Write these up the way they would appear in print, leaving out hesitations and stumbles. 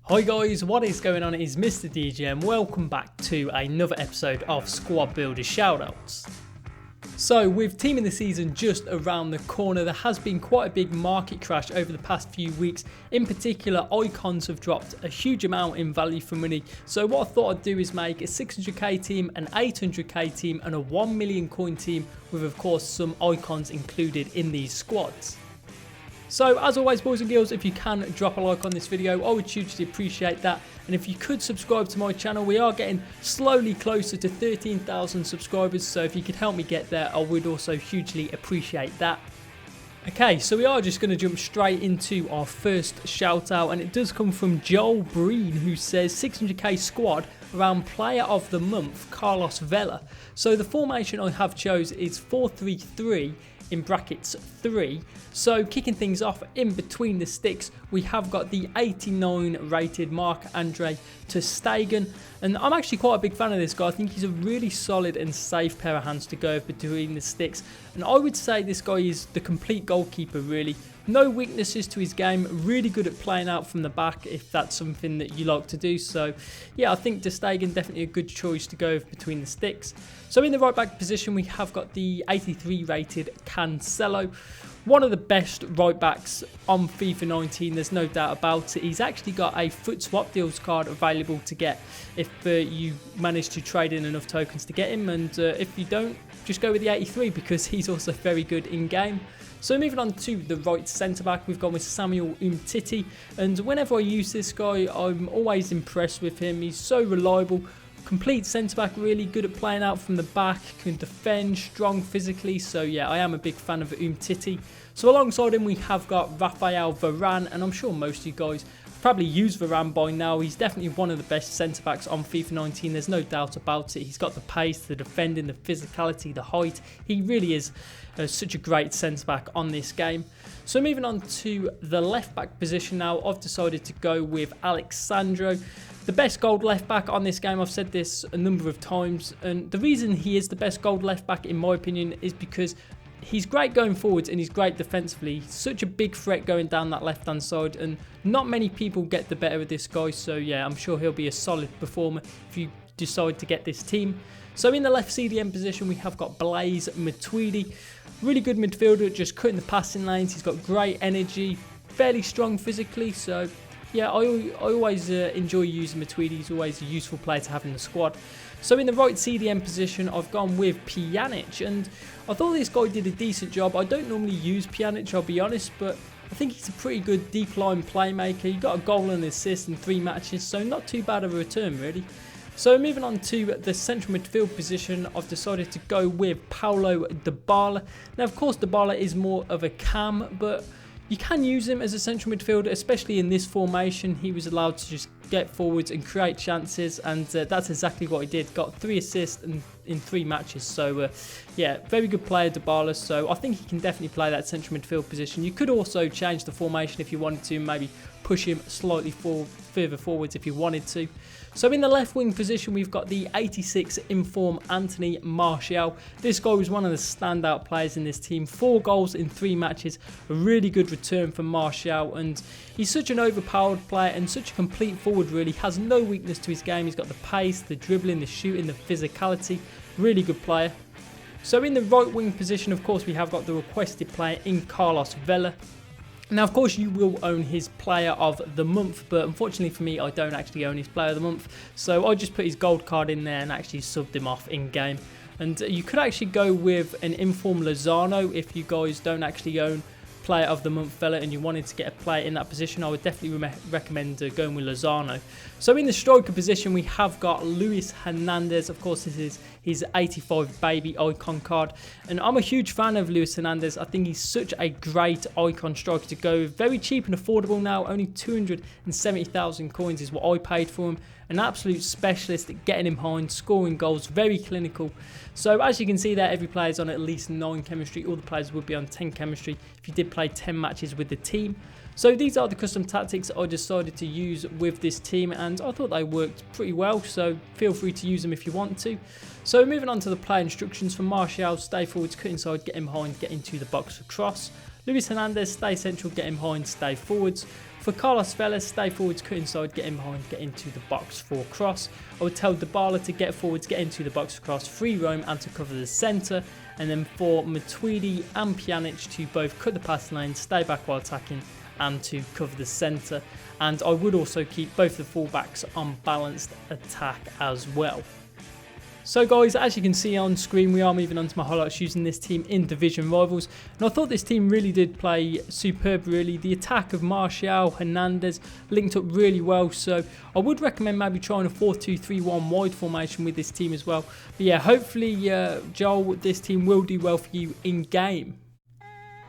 Hi guys, what is going on? It is Mr. DJ and welcome back to another episode of Squad Builder Shoutouts. So with Team of the Season just around the corner, there has been quite a big market crash over the past few weeks. In particular, icons have dropped a huge amount in value for money. So what I thought I'd do is make a 600k team, an 800k team and a 1 million coin team with of course some icons included in these squads. So as always boys and girls, if you can drop a like on this video, I would hugely appreciate that. And if you could subscribe to my channel, we are getting slowly closer to 13,000 subscribers. So if you could help me get there, I would also hugely appreciate that. Okay, so we are just going to jump straight into our first shout out, and it does come from Joel Breen, who says 600k squad around player of the month, Carlos Vela. So the formation I have chose is 4-3-3 in brackets 3. So kicking things off in between the sticks, we have got the 89 rated Marc-Andre ter Stegen, and I'm actually quite a big fan of this guy. I think he's a really solid and safe pair of hands to go between the sticks, and I would say this guy is the complete goalkeeper really. No weaknesses to his game, really good at playing out from the back if that's something that you like to do. So yeah, I think ter Stegen definitely a good choice to go between the sticks. So in the right back position we have got the 83 rated Cancelo. One of the best right backs on FIFA 19, there's no doubt about it. He's actually got a foot swap deals card available to get if you manage to trade in enough tokens to get him, and if you don't, just go with the 83 because he's also very good in game. So moving on to the right centre back, we've gone with Samuel Umtiti, and whenever I use this guy I'm always impressed with him. He's so reliable, complete centre back, really good at playing out from the back, can defend, strong physically. So yeah, I am a big fan of Umtiti. So alongside him we have got Raphael Varane, and I'm sure most of you guys probably use Varane by now. He's definitely one of the best centre backs on FIFA 19, there's no doubt about it. He's got the pace, the defending, the physicality, the height. He really is such a great centre back on this game. So moving on to the left back position now, I've decided to go with Alexandro. The best gold left back on this game, I've said this a number of times, and the reason he is the best gold left back in my opinion is because he's great going forwards and he's great defensively. He's such a big threat going down that left hand side, and not many people get the better of this guy. So yeah, I'm sure he'll be a solid performer if you decide to get this team. So in the left CDM position we have got Blaise Matuidi. Really good midfielder, just cutting the passing lanes. He's got great energy, fairly strong physically. So yeah, I always enjoy using Matuidi. He's always a useful player to have in the squad. So in the right CDM position, I've gone with Pjanic, and I thought this guy did a decent job. I don't normally use Pjanic, I'll be honest, but I think he's a pretty good deep line playmaker. He got a goal and an assist in 3 matches, so not too bad of a return really. So moving on to the central midfield position, I've decided to go with Paulo Dybala. Now of course Dybala is more of a cam, but you can use him as a central midfielder, especially in this formation. He was allowed to just get forwards and create chances, and that's exactly what he did. Got 3 assists in 3 matches. So yeah, very good player Dybala. So I think he can definitely play that central midfield position. You could also change the formation if you wanted to, maybe push him slightly further forwards if you wanted to. So in the left wing position we've got the 86 inform Anthony Martial. This guy was one of the standout players in this team. 4 goals in 3 matches, a really good return from Martial, and he's such an overpowered player and such a complete forward really. Has no weakness to his game. He's got the pace, the dribbling, the shooting, the physicality. Really good player. So in the right wing position of course we have got the requested player in Carlos Vela. Now of course you will own his player of the month, but unfortunately for me I don't actually own his player of the month, so I just put his gold card in there and actually subbed him off in game. And you could actually go with an inform Lozano if you guys don't actually own player of the month fella and you wanted to get a player in that position. I would definitely recommend going with Lozano. So in the striker position we have got Luis Hernandez. Of course this is his 85 baby icon card, and I'm a huge fan of Luis Hernandez. I think he's such a great icon striker to go with. Very cheap and affordable now, only 270,000 coins is what I paid for him. An absolute specialist at getting him behind, scoring goals, very clinical. So as you can see there, every player is on at least 9 chemistry. All the players would be on 10 chemistry if you did play 10 matches with the team. So these are the custom tactics I decided to use with this team, and I thought they worked pretty well, so feel free to use them if you want to. So moving on to the player instructions for Martial: stay forwards, cut inside, get in behind, get into the box across. Luis Hernandez, stay central, get in behind, stay forwards. For Carlos Vela, stay forwards, cut inside, get in behind, get into the box for cross. I would tell Dybala to get forwards, get into the box for cross, free roam and to cover the centre. And then for Matuidi and Pjanic to both cut the pass lane, stay back while attacking and to cover the centre. And I would also keep both the fullbacks on balanced attack as well. So guys, as you can see on screen, we are moving on to my highlights using this team in division rivals. And I thought this team really did play superb really. The attack of Martial, Hernandez linked up really well. So I would recommend maybe trying a 4-2-3-1 wide formation with this team as well. But yeah, hopefully Joel, this team will do well for you in game.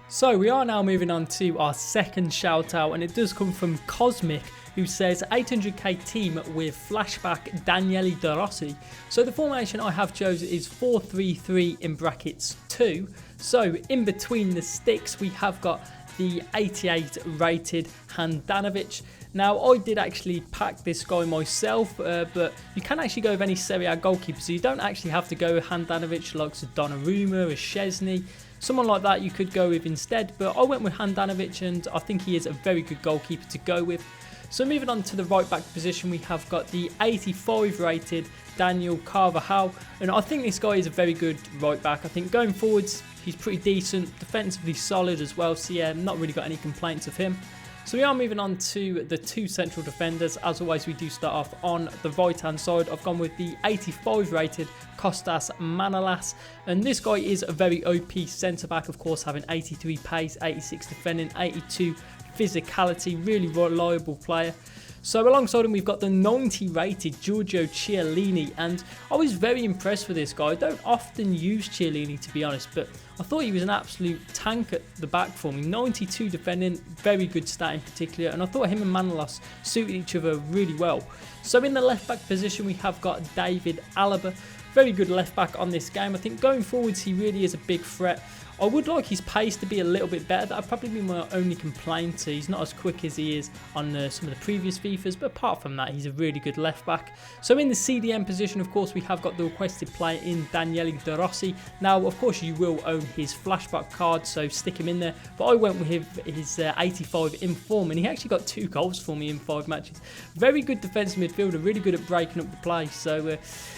So we are now moving on to our second shout out, and it does come from Cosmic, who says 800k team with flashback Daniele De Rossi. So the formation I have chosen is 4-3-3 in brackets 2. So in between the sticks we have got the 88 rated Handanovic. Now I did actually pack this guy myself, but you can actually go with any Serie A goalkeeper, so you don't actually have to go with Handanovic like a Donnarumma, a Szczesny. Someone like that you could go with instead, but I went with Handanovic and I think he is a very good goalkeeper to go with. So moving on to the right back position, we have got the 85 rated Daniel Carvajal, and I think this guy is a very good right back. I think going forwards he's pretty decent, defensively solid as well, so yeah, not really got any complaints of him. So we are moving on to the two central defenders. As always, we do start off on the right hand side. I've gone with the 85 rated Kostas Manolas, and this guy is a very OP centre back, of course, having 83 pace, 86 defending, 82 physicality, really reliable player. So alongside him we've got the 90 rated Giorgio Chiellini, and I was very impressed with this guy. I don't often use Chiellini, to be honest, but I thought he was an absolute tank at the back for me. 92 defending, very good stat in particular, and I thought him and Manolas suited each other really well. So in the left back position we have got David Alaba, very good left back on this game. I think going forwards he really is a big threat. I would like his pace to be a little bit better. That would probably be my only complaint. He's not as quick as he is on some of the previous Fifas, but apart from that, he's a really good left back. So in the CDM position, of course, we have got the requested player in Daniele De Rossi. Now, of course, you will own his flashback card, so stick him in there. But I went with his 85 in form, and he actually got 2 goals for me in 5 matches. Very good defensive midfielder, really good at breaking up the play. So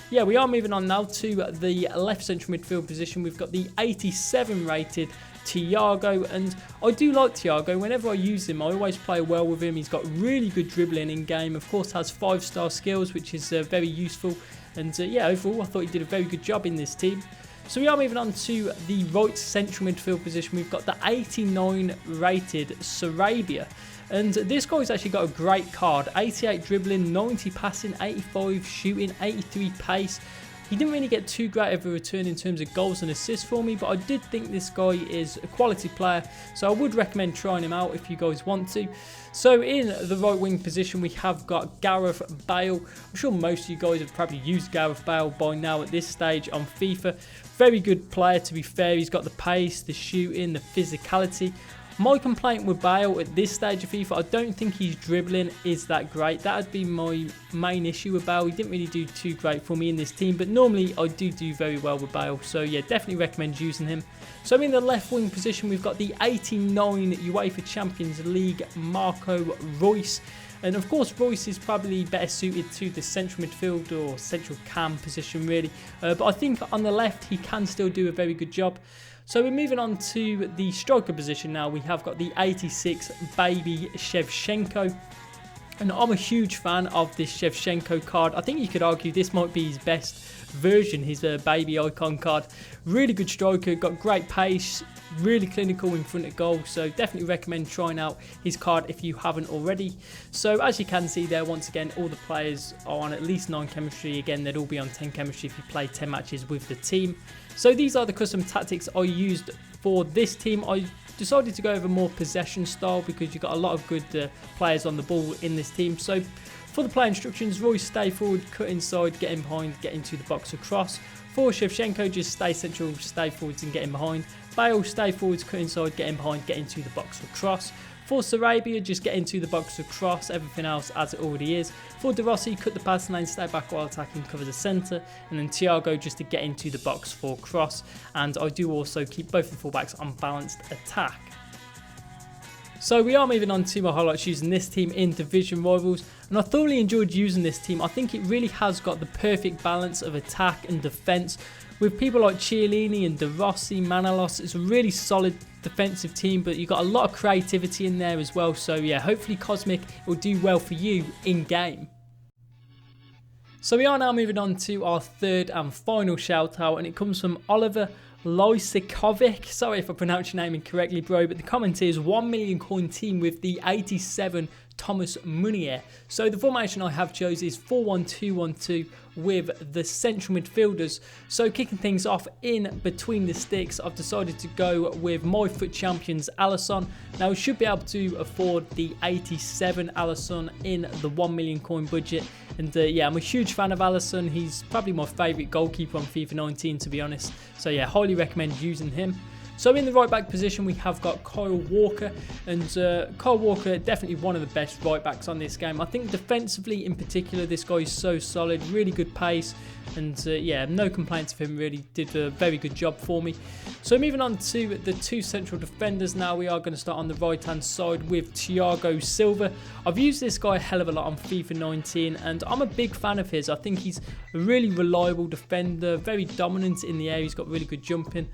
yeah, we are moving on now to the left central midfield position. We've got the 87 rated Thiago, and I do like Thiago. Whenever I use him, I always play well with him. He's got really good dribbling in game, of course has 5-star skills, which is very useful, and yeah, overall I thought he did a very good job in this team. So we are moving on to the right central midfield position. We've got the 89 rated Sarabia, and this guy's actually got a great card. 88 dribbling, 90 passing, 85 shooting, 83 pace. He didn't really get too great of a return in terms of goals and assists for me, but I did think this guy is a quality player, so I would recommend trying him out if you guys want to. So in the right wing position we have got Gareth Bale. I'm sure most of you guys have probably used Gareth Bale by now at this stage on FIFA. Very good player, to be fair. He's got the pace, the shooting, the physicality. My complaint with Bale at this stage of FIFA, I don't think his dribbling is that great. That would be my main issue with Bale. He didn't really do too great for me in this team, but normally I do very well with Bale. So yeah, definitely recommend using him. So in the left wing position, we've got the 89 UEFA Champions League Marco Reus. And of course, Reus is probably better suited to the central midfield or central cam position really. But I think on the left, he can still do a very good job. So we're moving on to the striker position now. We have got the 86 baby SHEVCHENKO. And I'm a huge fan of this SHEVCHENKO card. I think you could argue this might be his best version, his baby icon card. Really good striker, got great pace, really clinical in front of goal, so definitely recommend trying out his card if you haven't already. So as you can see there, once again, all the players are on at least 9 chemistry. Again, they'd all be on 10 chemistry if you play 10 matches with the team. So these are the custom tactics I used for this team. I decided to go over more possession style because you've got a lot of good players on the ball in this team. So for the play instructions, Reus stay forward, cut inside, get in behind, get into the box across. For SHEVCHENKO, just stay central, stay forwards and get in behind. Bale, stay forwards, cut inside, get in behind, get into the box across. For Sarabia, just get into the box across, everything else as it already is. For De Rossi, cut the pass lane, stay back while attacking, cover the centre. And then Thiago just to get into the box for cross. And I do also keep both the fullbacks on balanced attack. So we are moving on to my highlights using this team in division rivals, and I thoroughly enjoyed using this team. I think it really has got the perfect balance of attack and defence. With people like Chiellini and De Rossi, Manolas, it's a really solid defensive team, but you've got a lot of creativity in there as well. So yeah, hopefully Cosmic will do well for you in game. So we are now moving on to our third and final shout out, and it comes from Oliver Lysikovic. Sorry if I pronounced your name incorrectly, bro, but the comment is 1 million coin team with the 87 Thomas Meunier. So the formation I have chose is 4-1-2-1-2 with the central midfielders. So kicking things off in between the sticks, I've decided to go with my FUT champions Alisson. Now we should be able to afford the 87 Alisson in the 1 million coin budget. And yeah, I'm a huge fan of Alisson. He's probably my favourite goalkeeper on FIFA 19, to be honest. So yeah, highly recommend using him. So in the right back position, we have got Kyle Walker, and Kyle Walker, definitely one of the best right backs on this game. I think defensively in particular, this guy is so solid, really good pace, and yeah, no complaints of him, really did a very good job for me. So moving on to the two central defenders now, we are going to start on the right hand side with Thiago Silva. I've used this guy a hell of a lot on FIFA 19, and I'm a big fan of his. I think he's a really reliable defender, very dominant in the air, he's got really good jumping.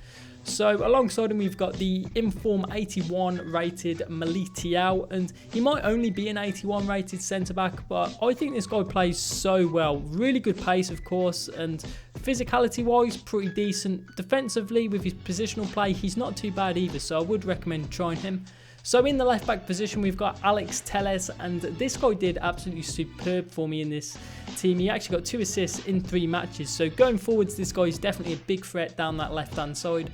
So alongside him, we've got the Inform 81 rated Militiao, and he might only be an 81 rated centre back, but I think this guy plays so well. Really good pace, of course, and physicality wise, pretty decent. Defensively, with his positional play, he's not too bad either, so I would recommend trying him. So in the left back position, we've got Alex Telles, and this guy did absolutely superb for me in this team. He actually got 2 assists in 3 matches. So going forwards, this guy is definitely a big threat down that left hand side.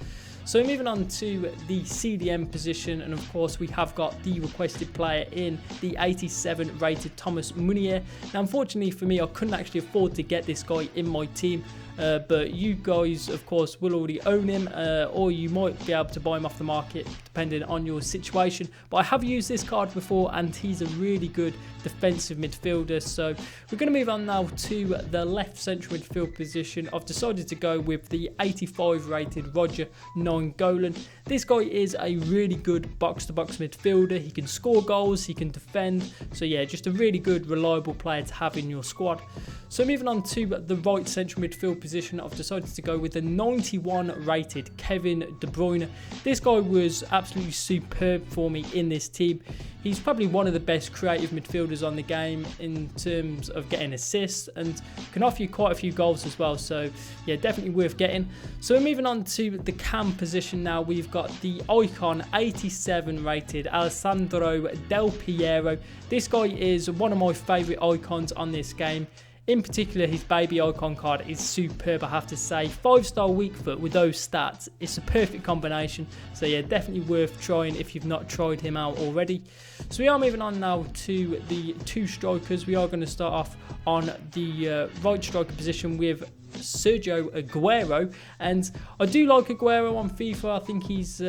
So moving on to the CDM position, and of course we have got the requested player in the 87 rated Thomas Meunier. Now unfortunately for me, I couldn't actually afford to get this guy in my team, but you guys of course will already own him, or you might be able to buy him off the market depending on your situation. But I have used this card before, and he's a really good defensive midfielder. So we're going to move on now to the left central midfield position. I've decided to go with the 85 rated Roger Nainggolan. This guy is a really good box-to-box midfielder. He can score goals, he can defend. So yeah, just a really good, reliable player to have in your squad. So moving on to the right central midfield position, I've decided to go with the 91 rated Kevin De Bruyne. This guy was absolutely superb for me in this team. He's probably one of the best creative midfielders on the game in terms of getting assists, and can offer you quite a few goals as well. So yeah, definitely worth getting. So we're moving on to the cam position now. We've got the icon 87 rated Alessandro Del Piero. This guy is one of my favourite icons on this game. In particular, his baby icon card is superb, I have to say. 5-star weak foot with those stats, it's a perfect combination. So yeah, definitely worth trying if you've not tried him out already. So we are moving on now to the 2 strikers. We are going to start off on the right striker position with Sergio Aguero, and I do like Aguero on FIFA. I think he's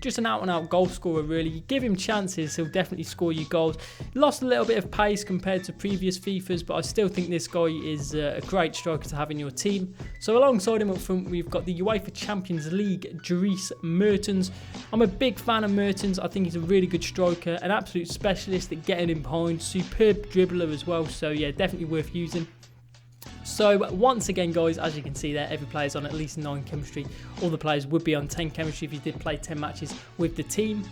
just an out-and-out goal scorer, really. You give him chances, he'll definitely score you goals. Lost a little bit of pace compared to previous FIFAs, but I still think this guy is a great striker to have in your team. So alongside him up front, we've got the UEFA Champions League Dries Mertens. I'm a big fan of Mertens. I think he's a really good striker, an absolute specialist at getting in behind, superb dribbler as well. So yeah, definitely worth using. So once again, guys, as you can see there, every player's on at least 9 chemistry. All the players would be on 10 chemistry if you did play 10 matches with the team.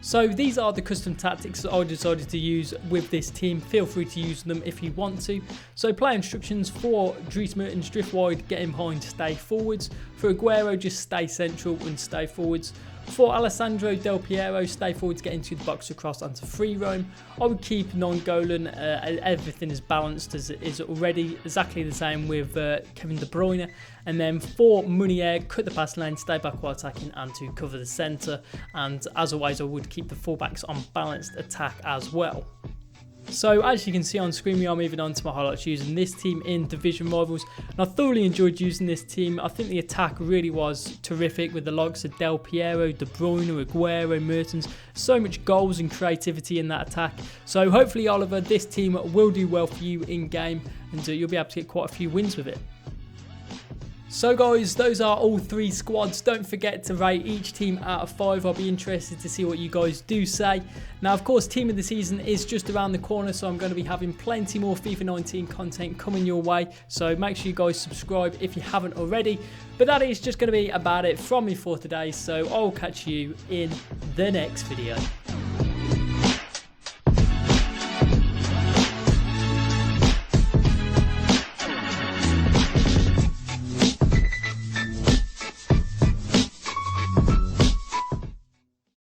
So these are the custom tactics that I decided to use with this team. Feel free to use them if you want to. So play instructions for Dries Mertens: drift wide, get in behind, stay forwards. For Aguero, just stay central and stay forwards. For Alessandro Del Piero, stay forwards, get into the box across onto free roam. I would keep Nainggolan, everything is balanced as it is already. Exactly the same with Kevin De Bruyne. And then for Meunier, cut the pass lane, stay back while attacking and to cover the centre. And as always, I would keep the fullbacks on balanced attack as well. So as you can see on screen, we are moving on to my highlights using this team in division rivals, and I thoroughly enjoyed using this team. I think the attack really was terrific with the likes of Del Piero, De Bruyne, Aguero, Mertens. So much goals and creativity in that attack. So hopefully, Oliver, this team will do well for you in game, and you'll be able to get quite a few wins with it. So guys, those are all 3 squads. Don't forget to rate each team out of 5. I'll be interested to see what you guys do say. Now, of course, team of the season is just around the corner, so I'm going to be having plenty more FIFA 19 content coming your way. So make sure you guys subscribe if you haven't already. But that is just going to be about it from me for today. So I'll catch you in the next video.